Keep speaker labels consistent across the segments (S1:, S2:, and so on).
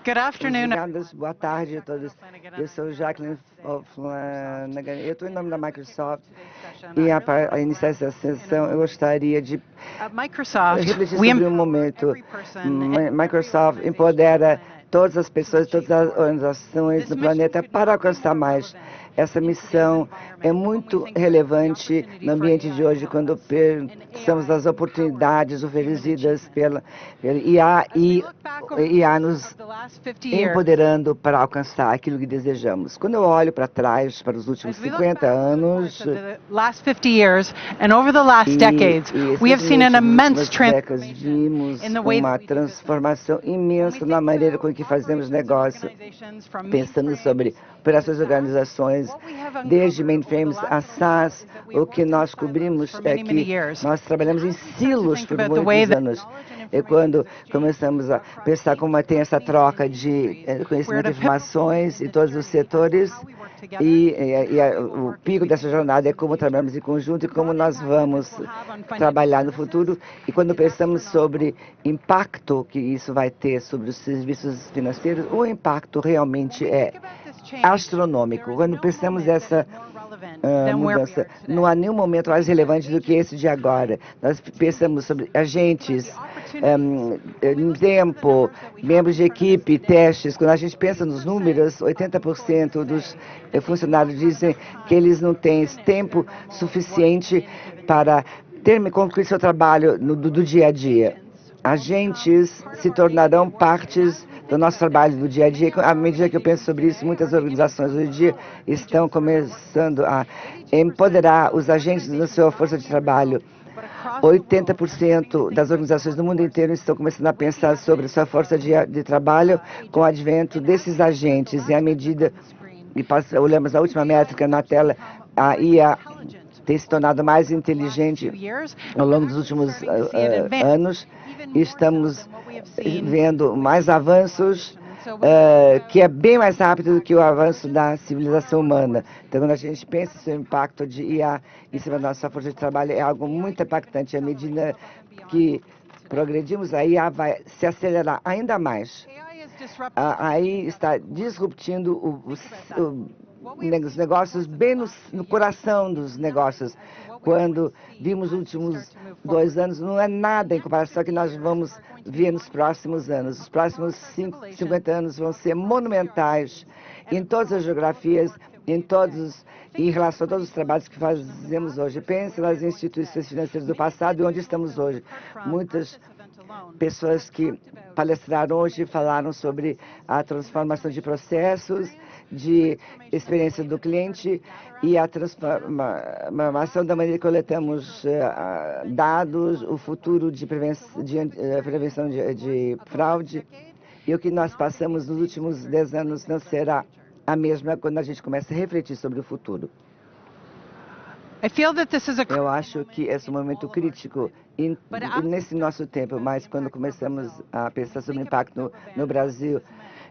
S1: Good afternoon.
S2: Obrigadas. Boa tarde a todos. Eu sou Jacqueline Flanagan. Eu estou em nome da Microsoft e para iniciar essa sessão eu gostaria de
S1: Microsoft,
S2: refletir sobre um momento. Microsoft empodera todas as pessoas, todas as organizações no planeta para alcançar mais. Essa missão é muito relevante no ambiente de hoje, quando pensamos nas oportunidades oferecidas pela IA e IA nos empoderando para alcançar aquilo que desejamos. Quando eu olho para trás, para os últimos 50 anos, vimos uma transformação imensa na maneira com que fazemos negócio, pensando sobre operações e organizações, desde mainframes a SaaS. O que nós cobrimos é que nós trabalhamos em silos por muitos anos. E quando começamos a pensar como tem essa troca de conhecimento e informações em todos os setores, o pico dessa jornada é como trabalhamos em conjunto e como nós vamos trabalhar no futuro. E quando pensamos sobre impacto que isso vai ter sobre os serviços financeiros, o impacto realmente é astronômico. Quando pensamos nessa mudança, não há nenhum momento mais relevante do que esse de agora. Nós pensamos sobre agentes, tempo, membros de equipe, testes. Quando a gente pensa nos números, 80% dos funcionários dizem que eles não têm tempo suficiente para concluir seu trabalho do dia a dia. Agentes se tornarão partes do nosso trabalho do dia a dia. À medida que eu penso sobre isso, muitas organizações hoje em dia estão começando a empoderar os agentes na sua força de trabalho. 80% das organizações do mundo inteiro estão começando a pensar sobre sua força de trabalho com o advento desses agentes. E à medida que olhamos a última métrica na tela, a IA tem se tornado mais inteligente ao longo dos últimos anos. Estamos vendo mais avanços, que é bem mais rápido do que o avanço da civilização humana. Então, quando a gente pensa no seu impacto de IA em cima da nossa força de trabalho, é algo muito impactante. À medida que progredimos, a IA vai se acelerar ainda mais. Aí está disruptindo os negócios bem no coração dos negócios. Quando vimos os últimos 2 anos, não é nada em comparação ao que nós vamos ver nos próximos anos. Os próximos 50 anos vão ser monumentais em todas as geografias, em relação a todos os trabalhos que fazemos hoje. Pense nas instituições financeiras do passado e onde estamos hoje. Muitas pessoas que palestraram hoje falaram sobre a transformação de processos, de experiência do cliente e a transformação da maneira que coletamos dados, o futuro de prevenção de fraude. E o que nós passamos nos últimos 10 anos não será a mesma quando a gente começa a refletir sobre o futuro. Eu acho que esse é um momento crítico nesse nosso tempo, mas quando começamos a pensar sobre o impacto no Brasil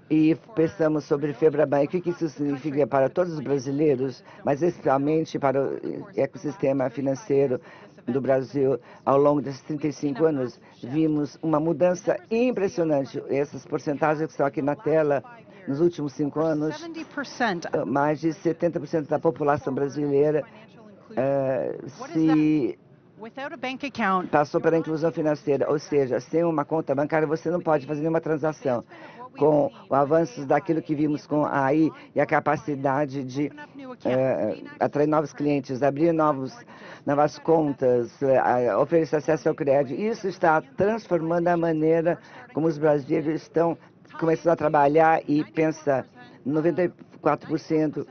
S2: e pensamos sobre Febraban, o que isso significa para todos os brasileiros, mas especialmente para o ecossistema financeiro do Brasil, ao longo desses 35 anos, vimos uma mudança impressionante. Essas porcentagens que estão aqui na tela, nos últimos 5 anos, mais de 70% da população brasileira passou pela inclusão financeira, ou seja, sem uma conta bancária você não pode fazer nenhuma transação. Com o avanço daquilo que vimos com a AI e a capacidade de atrair novos clientes, abrir novas contas, oferecer acesso ao crédito, isso está transformando a maneira como os brasileiros estão começando a trabalhar e pensar. 94%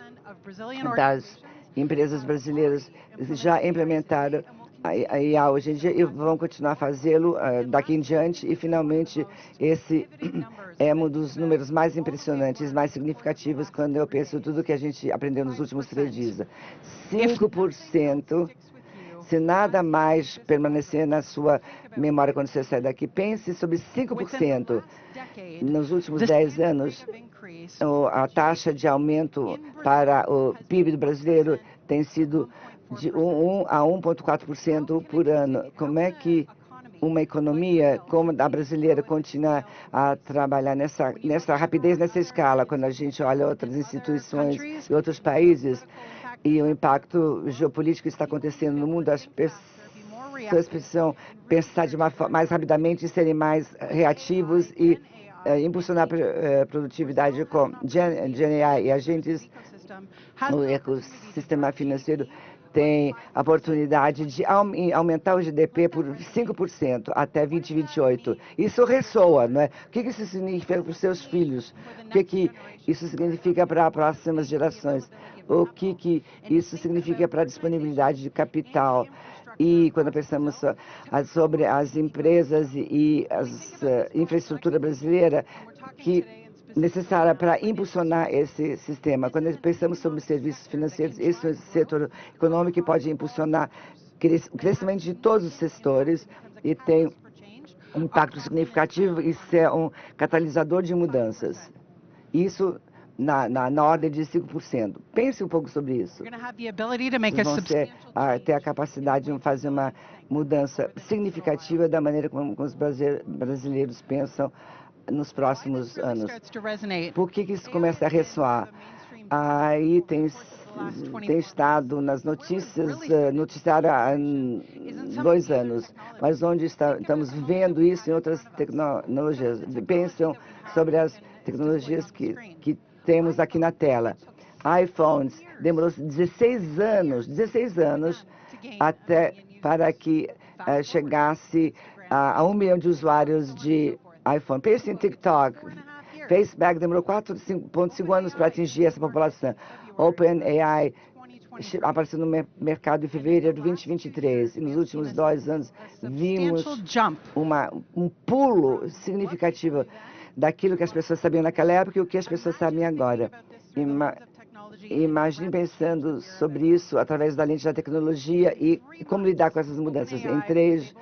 S2: das empresas brasileiras já implementaram a IA hoje em dia e vão continuar a fazê-lo daqui em diante. E, finalmente, esse é um dos números mais impressionantes, mais significativos, quando eu penso tudo que a gente aprendeu nos últimos 3 dias. 5%, se nada mais permanecer na sua memória quando você sai daqui, pense sobre 5%. Nos últimos 10 anos, a taxa de aumento para o PIB do brasileiro tem sido de 1 a 1,4% por ano. Como é que uma economia como a brasileira continua a trabalhar nessa rapidez, nessa escala, quando a gente olha outras instituições e outros países e o impacto geopolítico que está acontecendo no mundo, as pessoas precisam pensar mais rapidamente e serem mais reativos e impulsionar a produtividade com GenAI e agentes. O ecossistema financeiro tem a oportunidade de aumentar o GDP por 5% até 2028. Isso ressoa, não é? O que isso significa para os seus filhos? O que isso significa para as próximas gerações? O que isso significa para a disponibilidade de capital? E quando pensamos sobre as empresas e a infraestrutura brasileira que necessária para impulsionar esse sistema. Quando pensamos sobre serviços financeiros, esse é o setor econômico que pode impulsionar o crescimento de todos os setores e tem um impacto significativo e ser um catalisador de mudanças. Isso na ordem de 5%. Pense um pouco sobre isso. Vocês vão ter a capacidade de fazer uma mudança significativa da maneira como os brasileiros pensam nos próximos anos. Por que isso começa a ressoar? Aí tem estado nas notícias, noticiário há 2 anos, mas onde estamos vendo isso em outras tecnologias. Pensam sobre as tecnologias que temos aqui na tela. iPhones, demorou 16 anos até para que chegasse a 1 milhão de usuários de iPhone. Pense em TikTok. Facebook demorou 4,5 anos para atingir essa população. OpenAI apareceu no mercado em fevereiro de 2023. E nos últimos 2 anos, vimos um pulo significativo daquilo que as pessoas sabiam naquela época e o que as pessoas sabem agora. Imagine pensando sobre isso através da lente da tecnologia e como lidar com essas mudanças. Em 3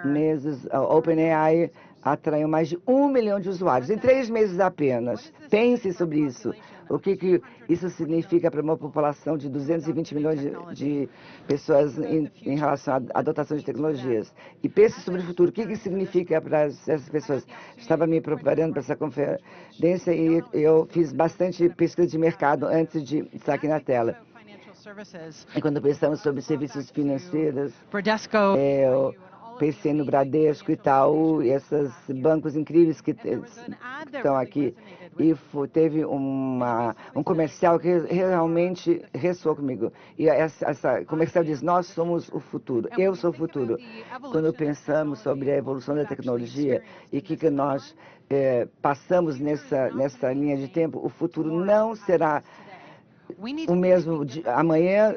S2: meses, a OpenAI atraiu mais de 1 milhão de usuários, em 3 meses apenas. Pense sobre isso. O que isso significa para uma população de 220 milhões de pessoas em relação à adotação de tecnologias. E pense sobre o futuro. O que isso significa para essas pessoas? Estava me preparando para essa conferência e eu fiz bastante pesquisa de mercado antes de estar aqui na tela. E quando pensamos sobre serviços financeiros, eu pensei no Bradesco, Itaú, e esses bancos incríveis que estão aqui. E teve um comercial que realmente ressoou comigo. E essa comercial diz, nós somos o futuro, eu sou o futuro. Quando pensamos sobre a evolução da tecnologia e que nós passamos nessa linha de tempo, o futuro não será o mesmo de amanhã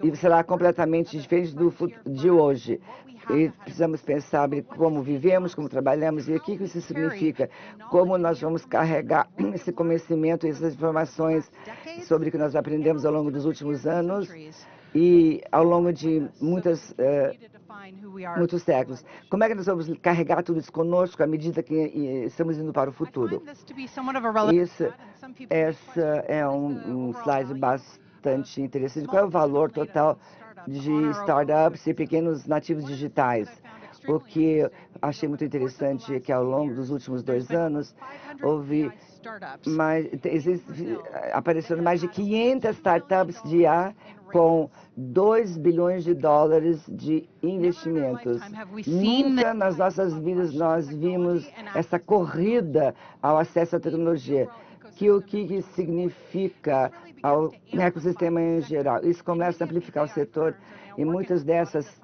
S2: e será completamente diferente de hoje. E precisamos pensar sobre como vivemos, como trabalhamos e o que isso significa, como nós vamos carregar esse conhecimento, essas informações sobre o que nós aprendemos ao longo dos últimos anos e ao longo de muitos séculos. Como é que nós vamos carregar tudo isso conosco à medida que estamos indo para o futuro? Essa é um slide bastante interessante. Qual é o valor total de startups e pequenos nativos digitais? O que achei muito interessante é que ao longo dos últimos 2 anos apareceram mais de 500 startups de IA com 2 bilhões de dólares de investimentos. Nunca nas nossas vidas nós vimos essa corrida ao acesso à tecnologia. O que significa ao ecossistema em geral? Isso começa a amplificar o setor e muitas dessas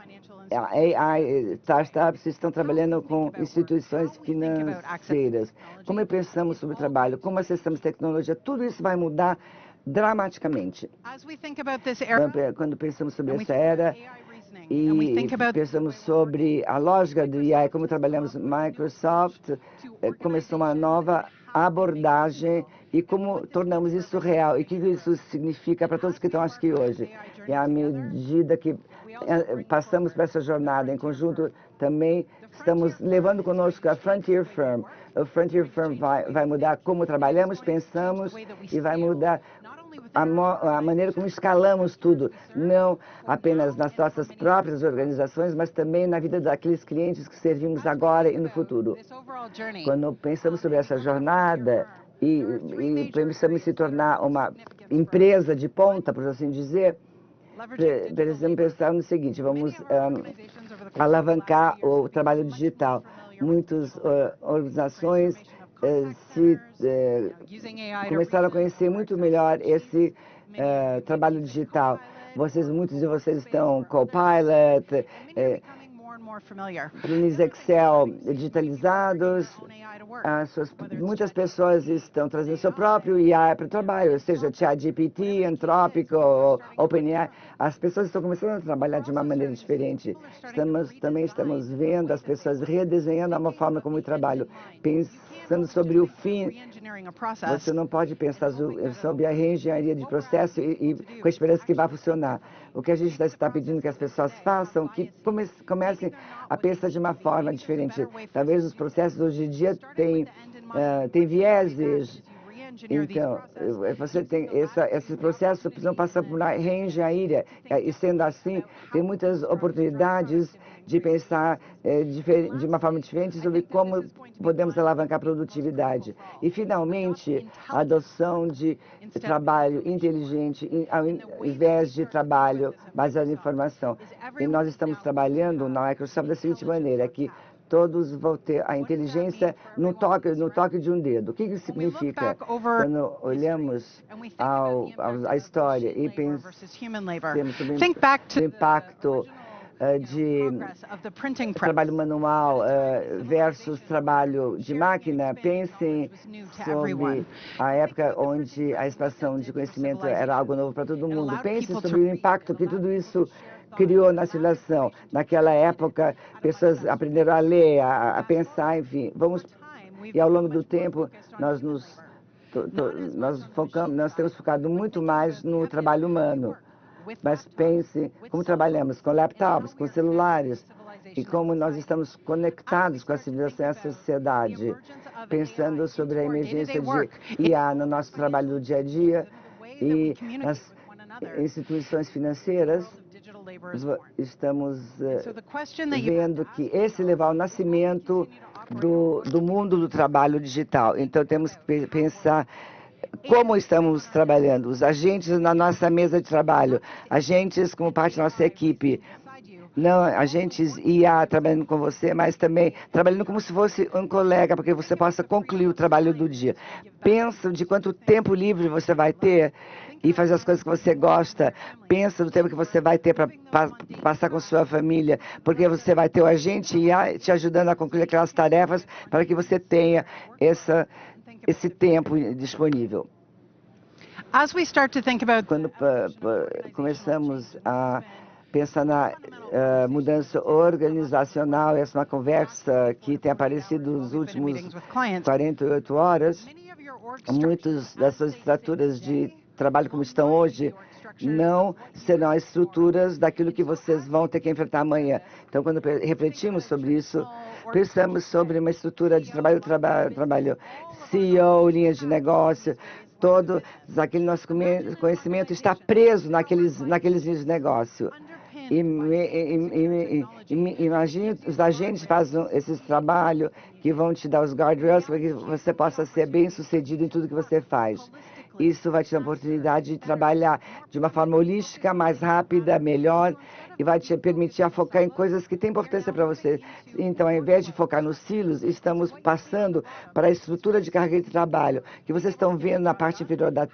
S2: AI startups estão trabalhando com instituições financeiras. Como pensamos sobre o trabalho, como acessamos tecnologia, tudo isso vai mudar dramaticamente. Quando pensamos sobre essa era e pensamos sobre a lógica do AI, como trabalhamos, Microsoft começou uma nova abordagem e como tornamos isso real e o que isso significa para todos que estão aqui hoje. E à medida que passamos por essa jornada em conjunto, também estamos levando conosco a Frontier Firm. O Frontier Firm vai mudar como trabalhamos, pensamos e vai mudar a maneira como escalamos tudo, não apenas nas nossas próprias organizações, mas também na vida daqueles clientes que servimos agora e no futuro. Quando pensamos sobre essa jornada e pensamos em se tornar uma empresa de ponta, por assim dizer, precisamos pensar no seguinte: vamos alavancar o trabalho digital. Muitas organizações começaram a conhecer muito melhor esse trabalho digital. Muitos de vocês estão Copilot, planilhas Excel digitalizados. Muitas pessoas estão trazendo seu próprio IA para o trabalho, seja ChatGPT, Anthropic ou OpenAI. As pessoas estão começando a trabalhar de uma maneira diferente. Também estamos vendo as pessoas redesenhando a forma como trabalham, pensando sobre o fim. Você não pode pensar sobre a reengenharia de processo e com a esperança que vai funcionar. O que a gente está pedindo que as pessoas façam, que comecem a pensar de uma forma diferente. Talvez os processos hoje em dia têm vieses. Então, você tem esse processo precisam passar por uma reengenharia. E sendo assim, tem muitas oportunidades de pensar de uma forma diferente sobre como podemos alavancar a produtividade. E, finalmente, a adoção de trabalho inteligente ao invés de trabalho baseado em informação. E nós estamos trabalhando na Microsoft da seguinte maneira, que todos vão ter a inteligência no toque de um dedo. O que isso significa? Quando olhamos a história e pensamos sobre o impacto de trabalho manual versus trabalho de máquina, pensem sobre a época onde a expansão de conhecimento era algo novo para todo mundo. Pensem sobre o impacto que tudo isso criou na civilização. Naquela época, pessoas aprenderam a ler, a pensar, enfim. E ao longo do tempo, nós temos focado muito mais no trabalho humano. Mas pense como trabalhamos com laptops, com celulares, e como nós estamos conectados com a civilização e a sociedade, pensando sobre a emergência de IA no nosso trabalho do dia a dia e nas instituições financeiras. Estamos vendo que esse levar ao nascimento do mundo do trabalho digital. Então, temos que pensar como estamos trabalhando, os agentes na nossa mesa de trabalho, agentes como parte da nossa equipe, não agentes IA trabalhando com você, mas também trabalhando como se fosse um colega, para que você possa concluir o trabalho do dia. Pensa de quanto tempo livre você vai ter e fazer as coisas que você gosta. Pensa no tempo que você vai ter para passar com sua família, porque você vai ter o agente IA te ajudando a concluir aquelas tarefas para que você tenha esse tempo disponível. Quando começamos a pensar na mudança organizacional, essa é uma conversa que tem aparecido nos últimos 48 horas, muitas dessas estruturas de trabalho como estão hoje não serão as estruturas daquilo que vocês vão ter que enfrentar amanhã. Então, quando refletimos sobre isso, pensamos sobre uma estrutura de trabalho, CEO, linhas de negócio, todo aquele nosso conhecimento está preso naqueles linhas de negócio. Imagine os agentes fazem esse trabalho que vão te dar os guardrails para que você possa ser bem sucedido em tudo que você faz. Isso vai te dar a oportunidade de trabalhar de uma forma holística, mais rápida, melhor, e vai te permitir a focar em coisas que têm importância para você. Então, ao invés de focar nos silos, estamos passando para a estrutura de carga de trabalho, que vocês estão vendo na parte inferior da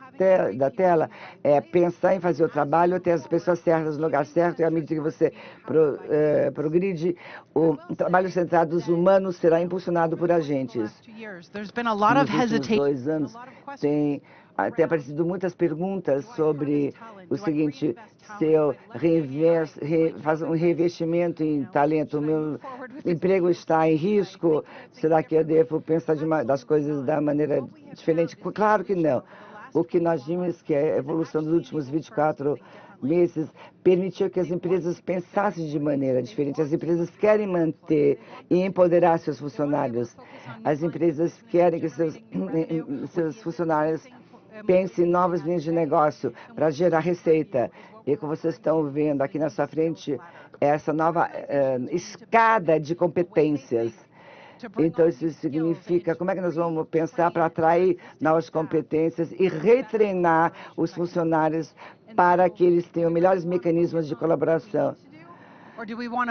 S2: tela, é pensar em fazer o trabalho, ter as pessoas certas no lugar certo, e à medida que você progride, o trabalho centrado nos humanos será impulsionado por agentes. Nos últimos 2 anos, tem aparecido muitas perguntas sobre o seguinte: se eu faço um reinvestimento em talento, o meu emprego está em risco, será que eu devo pensar das coisas da maneira diferente? Claro que não. O que nós vimos que a evolução dos últimos 24 meses permitiu que as empresas pensassem de maneira diferente. As empresas querem manter e empoderar seus funcionários. As empresas querem que seus funcionários pense em novas linhas de negócio para gerar receita. E como vocês estão vendo aqui na sua frente, essa nova escada de competências. Então, isso significa como é que nós vamos pensar para atrair novas competências e retreinar os funcionários para que eles tenham melhores mecanismos de colaboração.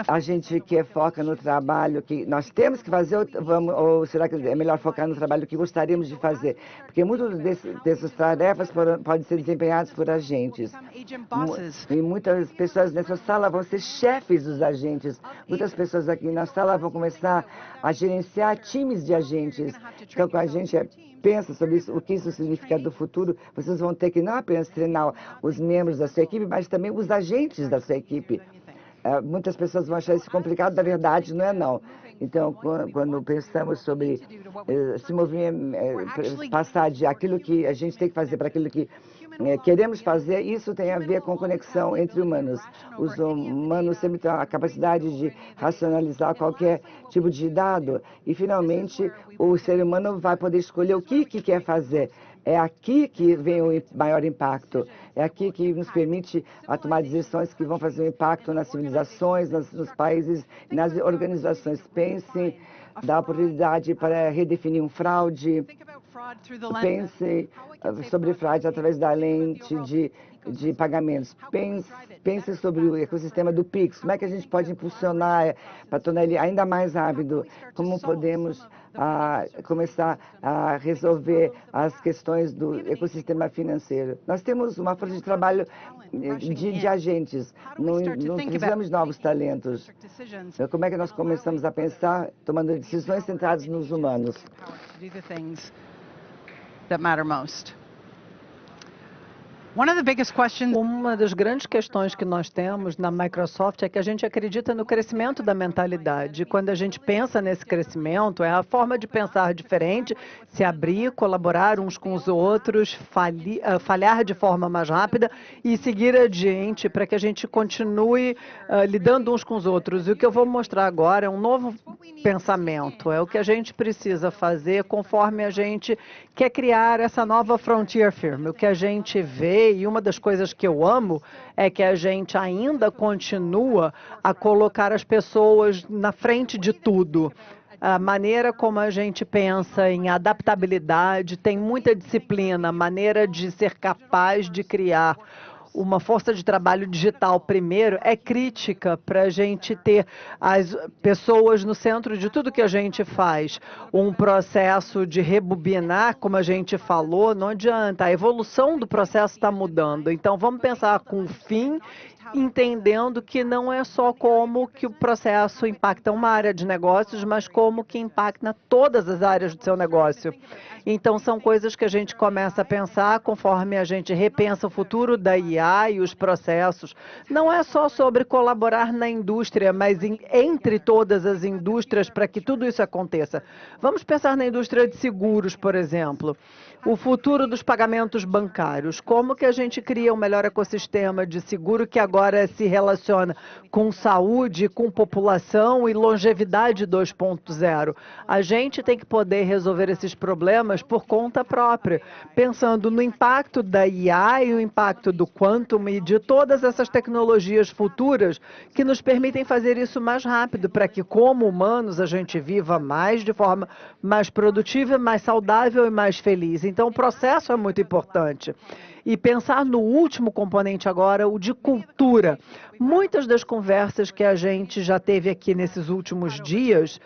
S2: A gente quer focar no trabalho que nós temos que fazer, ou será que é melhor focar no trabalho que gostaríamos de fazer? Porque muitas dessas tarefas podem ser desempenhadas por agentes. E muitas pessoas nessa sala vão ser chefes dos agentes. Muitas pessoas aqui na sala vão começar a gerenciar times de agentes. Então, quando a gente pensa sobre isso, o que isso significa do futuro, vocês vão ter que não apenas treinar os membros da sua equipe, mas também os agentes da sua equipe. Muitas pessoas vão achar isso complicado, na verdade, não é não. Então, quando pensamos sobre se mover, passar de aquilo que a gente tem que fazer para aquilo que queremos fazer, isso tem a ver com conexão entre humanos. Os humanos sempre têm a capacidade de racionalizar qualquer tipo de dado e, finalmente, o ser humano vai poder escolher o que quer fazer. É aqui que vem o maior impacto. É aqui que nos permite tomar decisões que vão fazer um impacto nas civilizações, nos países, nas organizações. Pense, dá oportunidade para redefinir um fraude. Pense sobre fraude através da lente de pagamentos. Pense sobre o ecossistema do Pix. Como é que a gente pode impulsionar para tornar ele ainda mais rápido? Como podemos começar a resolver as questões do ecossistema financeiro? Nós temos uma força de trabalho de agentes. Não precisamos de novos talentos. Como é que nós começamos a pensar tomando decisões centradas nos humanos?
S1: That matter most. Uma das grandes questões que nós temos na Microsoft é que a gente acredita no crescimento da mentalidade. Quando a gente pensa nesse crescimento, é a forma de pensar diferente, se abrir, colaborar uns com os outros, falhar de forma mais rápida e seguir adiante para que a gente continue lidando uns com os outros. E o que eu vou mostrar agora é um novo pensamento, é o que a gente precisa fazer conforme a gente quer criar essa nova frontier firm. O que a gente vê, e uma das coisas que eu amo, é que a gente ainda continua a colocar as pessoas na frente de tudo. A maneira como a gente pensa em adaptabilidade, tem muita disciplina, maneira de ser capaz de criar uma força de trabalho digital, primeiro, é crítica para a gente ter as pessoas no centro de tudo que a gente faz. Um processo de rebobinar, como a gente falou, não adianta. A evolução do processo está mudando. Então, vamos pensar com o fim, entendendo que não é só como que o processo impacta uma área de negócios, mas como que impacta todas as áreas do seu negócio. Então, são coisas que a gente começa a pensar conforme a gente repensa o futuro da IA e os processos. Não é só sobre colaborar na indústria, mas entre todas as indústrias para que tudo isso aconteça. Vamos pensar na indústria de seguros, por exemplo. O futuro dos pagamentos bancários. Como que a gente cria um melhor ecossistema de seguro que agora se relaciona com saúde, com população e longevidade 2.0? A gente tem que poder resolver esses problemas por conta própria, pensando no impacto da IA e o impacto do quantum e de todas essas tecnologias futuras que nos permitem fazer isso mais rápido, para que, como humanos, a gente viva mais de forma mais produtiva, mais saudável e mais feliz. Então, o processo é muito importante. E pensar no último componente agora, o de cultura. Muitas das conversas que a gente já teve aqui nesses últimos dias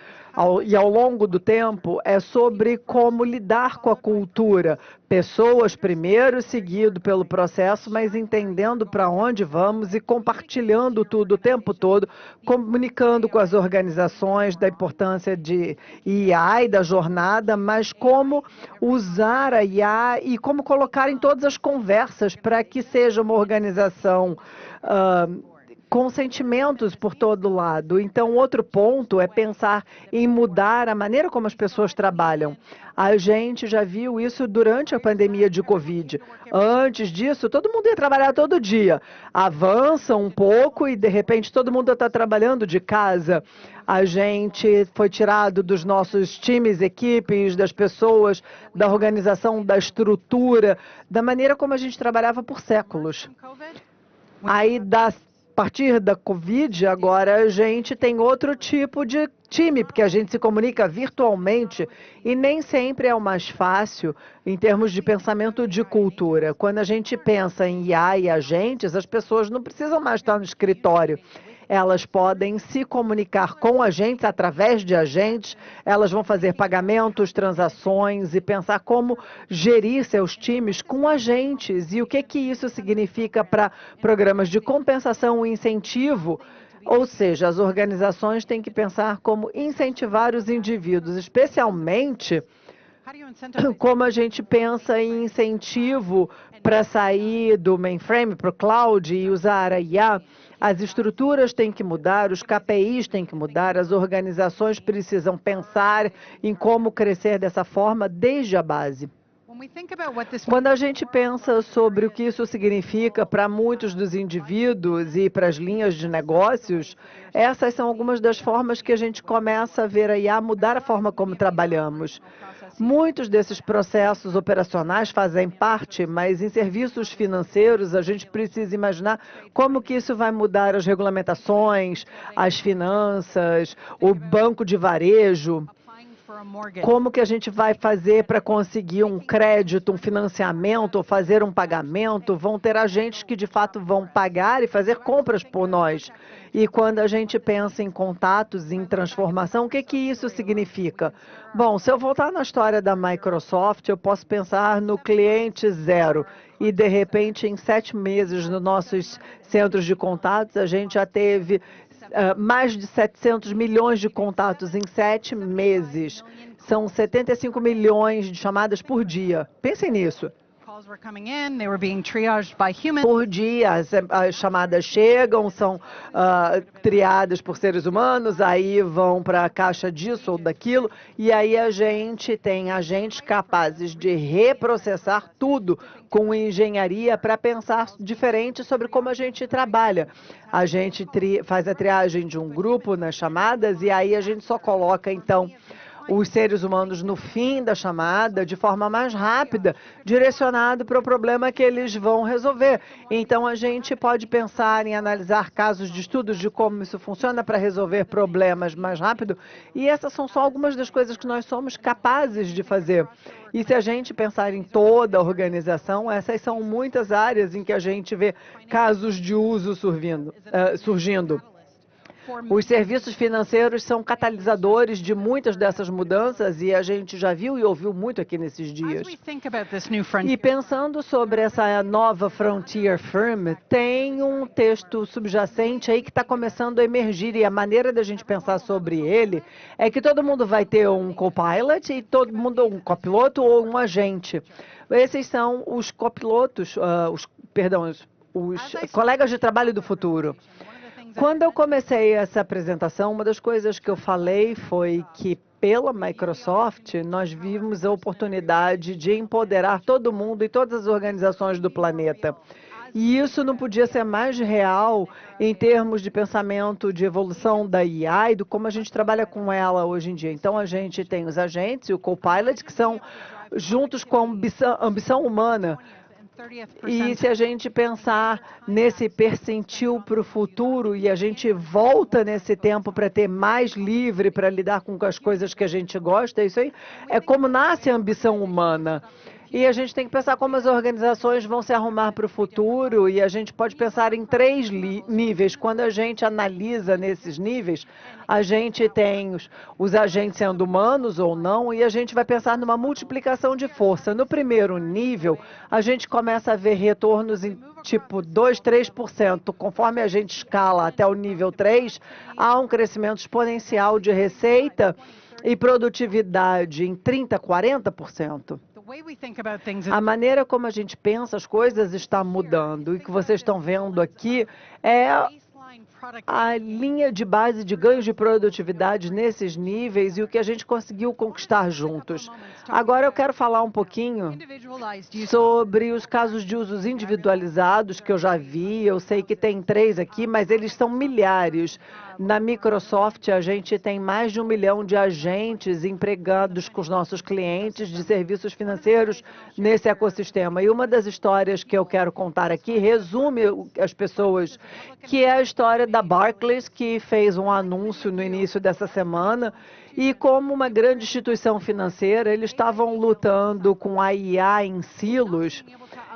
S1: e ao longo do tempo é sobre como lidar com a cultura. Pessoas primeiro, seguido pelo processo, mas entendendo para onde vamos e compartilhando tudo o tempo todo, comunicando com as organizações da importância de IA e da jornada, mas como usar a IA e como colocar em todas as conversas para que seja uma organização consentimentos por todo lado. Então, outro ponto é pensar em mudar a maneira como as pessoas trabalham. A gente já viu isso durante a pandemia de Covid. Antes disso, todo mundo ia trabalhar todo dia. Avança um pouco e, de repente, todo mundo está trabalhando de casa. A gente foi tirado dos nossos times, equipes, das pessoas, da organização, da estrutura, da maneira como a gente trabalhava por séculos. Aí, a partir da Covid, agora a gente tem outro tipo de time, porque a gente se comunica virtualmente e nem sempre é o mais fácil em termos de pensamento de cultura. Quando a gente pensa em IA e agentes, as pessoas não precisam mais estar no escritório. Elas podem se comunicar com agentes, através de agentes, elas vão fazer pagamentos, transações e pensar como gerir seus times com agentes. E o que isso significa para programas de compensação e incentivo? Ou seja, as organizações têm que pensar como incentivar os indivíduos, especialmente como a gente pensa em incentivo para sair do mainframe para o cloud e usar a IA. As estruturas têm que mudar, os KPIs têm que mudar, as organizações precisam pensar em como crescer dessa forma desde a base. Quando a gente pensa sobre o que isso significa para muitos dos indivíduos e para as linhas de negócios, essas são algumas das formas que a gente começa a ver a IA mudar a forma como trabalhamos. Muitos desses processos operacionais fazem parte, mas em serviços financeiros a gente precisa imaginar como que isso vai mudar as regulamentações, as finanças, o banco de varejo. Como que a gente vai fazer para conseguir um crédito, um financiamento, ou fazer um pagamento? Vão ter agentes que, de fato, vão pagar e fazer compras por nós. E quando a gente pensa em contatos, em transformação, o que isso significa? Bom, se eu voltar na história da Microsoft, eu posso pensar no cliente zero. E, de repente, em 7 meses, nos nossos centros de contatos, a gente já teve mais de 700 milhões de contatos em 7 meses. São 75 milhões de chamadas por dia. Pensem nisso. Por dia, as chamadas chegam, são triadas por seres humanos, aí vão para a caixa disso ou daquilo, e aí a gente tem agentes capazes de reprocessar tudo com engenharia para pensar diferente sobre como a gente trabalha. A gente faz a triagem de um grupo nas chamadas e aí a gente só coloca, então, os seres humanos no fim da chamada de forma mais rápida, direcionado para o problema que eles vão resolver. Então, a gente pode pensar em analisar casos de estudos de como isso funciona para resolver problemas mais rápido, e essas são só algumas das coisas que nós somos capazes de fazer. E se a gente pensar em toda a organização, essas são muitas áreas em que a gente vê casos de uso surgindo. Os serviços financeiros são catalisadores de muitas dessas mudanças e a gente já viu e ouviu muito aqui nesses dias. E pensando sobre essa nova Frontier Firm, tem um texto subjacente aí que está começando a emergir e a maneira da gente pensar sobre ele é que todo mundo vai ter um copilot e todo mundo um copiloto ou um agente. Esses são os copilotos, os colegas de trabalho do futuro. Quando eu comecei essa apresentação, uma das coisas que eu falei foi que, pela Microsoft, nós vimos a oportunidade de empoderar todo mundo e todas as organizações do planeta. E isso não podia ser mais real em termos de pensamento de evolução da IA e do como a gente trabalha com ela hoje em dia. Então, a gente tem os agentes e o Copilot, que são juntos com a ambição humana. E se a gente pensar nesse percentil para o futuro e a gente volta nesse tempo para ter mais livre, para lidar com as coisas que a gente gosta, isso aí é como nasce a ambição humana. E a gente tem que pensar como as organizações vão se arrumar para o futuro e a gente pode pensar em 3 níveis. Quando a gente analisa nesses níveis, a gente tem os agentes sendo humanos ou não e a gente vai pensar numa multiplicação de força. No primeiro nível, a gente começa a ver retornos em tipo 2, 3%. Conforme a gente escala até o nível 3, há um crescimento exponencial de receita e produtividade em 30, 40%. A maneira como a gente pensa as coisas está mudando. E o que vocês estão vendo aqui é a linha de base de ganhos de produtividade nesses níveis e o que a gente conseguiu conquistar juntos. Agora eu quero falar um pouquinho sobre os casos de usos individualizados que eu já vi. Eu sei que tem 3 aqui, mas eles são milhares. Na Microsoft, a gente tem mais de 1 milhão de agentes empregados com os nossos clientes de serviços financeiros nesse ecossistema. E uma das histórias que eu quero contar aqui resume as pessoas, que é a história da Barclays, que fez um anúncio no início dessa semana. E como uma grande instituição financeira, eles estavam lutando com a IA em silos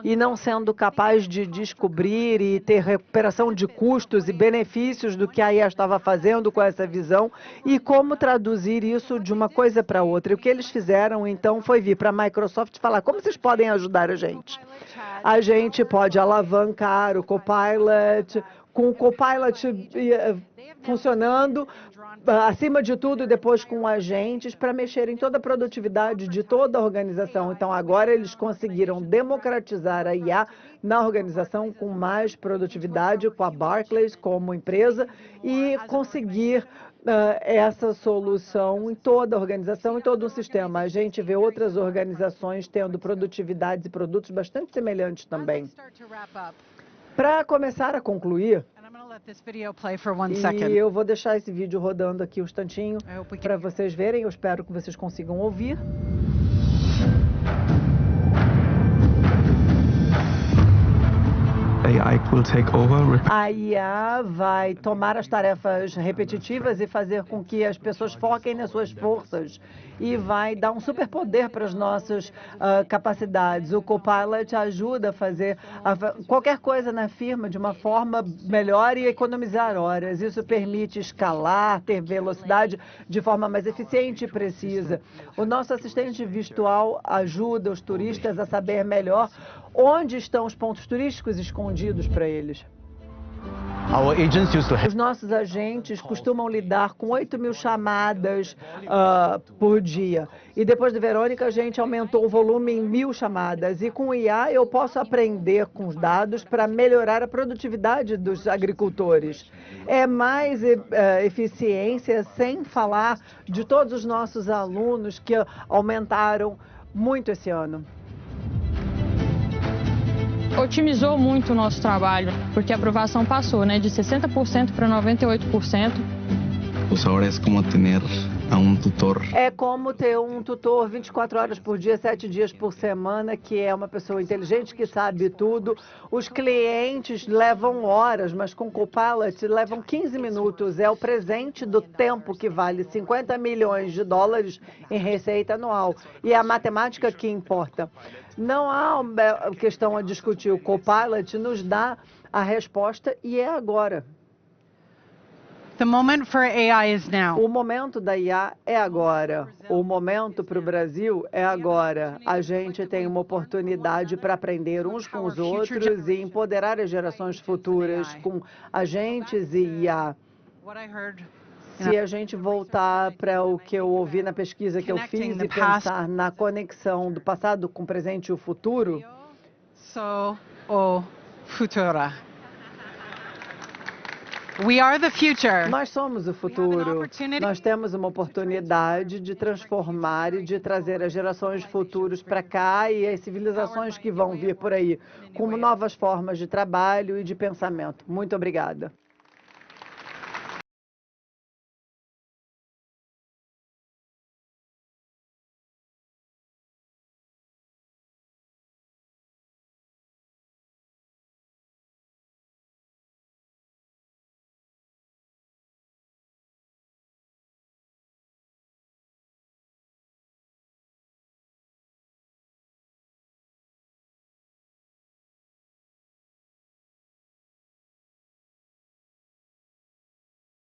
S1: e não sendo capaz de descobrir e ter recuperação de custos e benefícios do que a IA estava fazendo com essa visão e como traduzir isso de uma coisa para outra. E o que eles fizeram, então, foi vir para a Microsoft e falar: como vocês podem ajudar a gente? A gente pode alavancar o Copilot, com o Copilot funcionando, acima de tudo, depois com agentes, para mexer em toda a produtividade de toda a organização. Então, agora eles conseguiram democratizar a IA na organização com mais produtividade, com a Barclays como empresa, e conseguir essa solução em toda a organização, em todo o sistema. A gente vê outras organizações tendo produtividades e produtos bastante semelhantes também. Para começar a concluir, e eu vou deixar esse vídeo rodando aqui um instantinho para vocês verem. Eu espero que vocês consigam ouvir. A IA vai tomar as tarefas repetitivas e fazer com que as pessoas foquem nas suas forças e vai dar um superpoder para as nossas capacidades. O Copilot ajuda a fazer qualquer coisa na firma de uma forma melhor e economizar horas. Isso permite escalar, ter velocidade de forma mais eficiente e precisa. O nosso assistente virtual ajuda os turistas a saber melhor onde estão os pontos turísticos escondidos para eles. Os nossos agentes costumam lidar com 8.000 chamadas por dia. E depois da Verônica, a gente aumentou o volume em 1.000 chamadas. E com o IA, eu posso aprender com os dados para melhorar a produtividade dos agricultores. É mais eficiência, sem falar de todos os nossos alunos que aumentaram muito esse ano.
S3: Otimizou muito o nosso trabalho, porque a aprovação passou, de 60% para 98%.
S4: Pues ahora es como tener a um tutor.
S1: É como ter um tutor 24 horas por dia, 7 dias por semana, que é uma pessoa inteligente, que sabe tudo. Os clientes levam horas, mas com Copilot levam 15 minutos. É o presente do tempo que vale 50 milhões de dólares em receita anual. E é a matemática que importa. Não há questão a discutir. O Copilot nos dá a resposta e é agora.
S5: The moment for AI is now.
S1: O momento da IA é agora. O momento para o Brasil é agora. A gente tem uma oportunidade para aprender uns com os outros e empoderar as gerações futuras com agentes e IA. Se a gente voltar para o que eu ouvi na pesquisa que eu fiz e pensar na conexão do passado com o presente e o futuro,
S5: o futura. We are the future.
S1: Nós somos o futuro. Nós temos uma oportunidade de transformar e de trazer as gerações futuras para cá e as civilizações que vão vir por aí, com novas formas de trabalho e de pensamento. Muito obrigada.